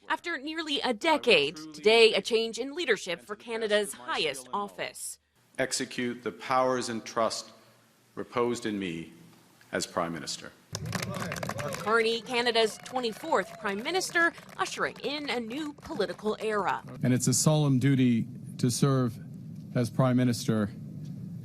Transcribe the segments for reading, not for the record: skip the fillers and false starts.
After nearly a decade, today a change in leadership for Canada's highest office. Execute the powers and trust reposed in me as Prime Minister. Carney, Canada's 24th Prime Minister, ushering in a new political era. And it's a solemn duty to serve as Prime Minister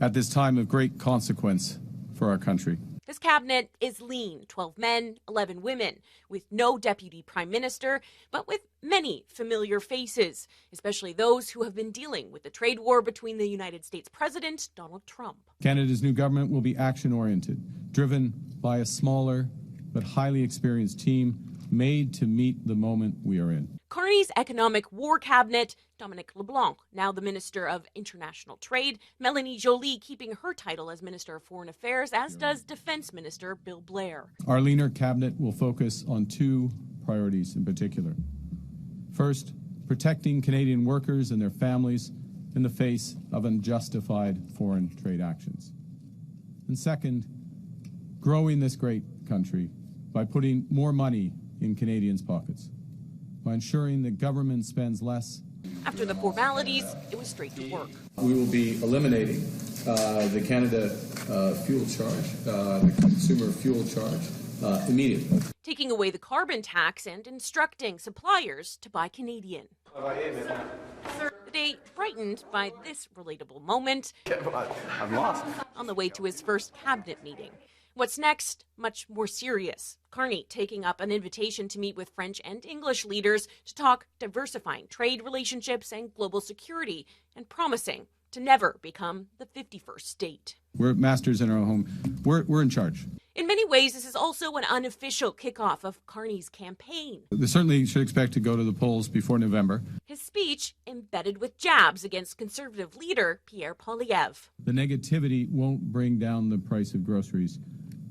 at this time of great consequence for our country. His cabinet is lean, 12 men, 11 women, with no deputy prime minister, but with many familiar faces, especially those who have been dealing with the trade war between the United States President Donald Trump. Canada's new government will be action-oriented, driven by a smaller but highly experienced team made to meet the moment we are in. Carney's economic war cabinet, Dominic LeBlanc, now the Minister of International Trade, Melanie Joly keeping her title as Minister of Foreign Affairs, as does Defense Minister Bill Blair. Our leaner cabinet will focus on two priorities in particular. First, protecting Canadian workers and their families in the face of unjustified foreign trade actions. And second, growing this great country by putting more money in Canadians' pockets, by ensuring that government spends less. After the formalities, it was straight to work. We will be eliminating the Canada fuel charge, the consumer fuel charge, immediately. Taking away the carbon tax and instructing suppliers to buy Canadian. The day brightened by this relatable moment. I'm lost. On the way to his first cabinet meeting. What's next? Much more serious. Carney taking up an invitation to meet with French and English leaders to talk diversifying trade relationships and global security, and promising to never become the 51st state. We're masters in our own home. We're in charge. In many ways, this is also an unofficial kickoff of Carney's campaign. They certainly should expect to go to the polls before November. His speech embedded with jabs against Conservative leader Pierre Poilievre. The negativity won't bring down the price of groceries.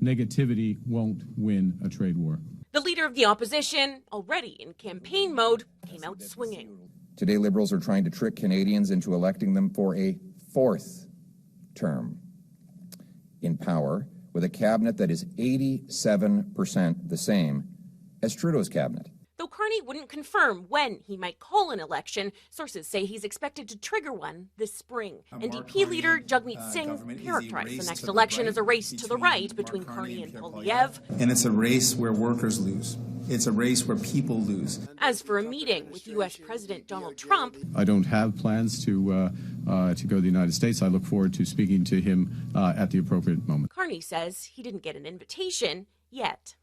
Negativity won't win a trade war. The leader of the opposition, already in campaign mode, came out swinging. Today, Liberals are trying to trick Canadians into electing them for a fourth term in power, with a cabinet that is 87% the same as Trudeau's cabinet. Though Carney wouldn't confirm when he might call an election, sources say he's expected to trigger one this spring. NDP leader Jagmeet Singh characterized the next election as a race to the right between Carney and Poilievre. And it's a race where workers lose. It's a race where people lose. As for a meeting with U.S. President Donald Trump, I don't have plans to go to the United States. I look forward to speaking to him at the appropriate moment. Carney says he didn't get an invitation yet.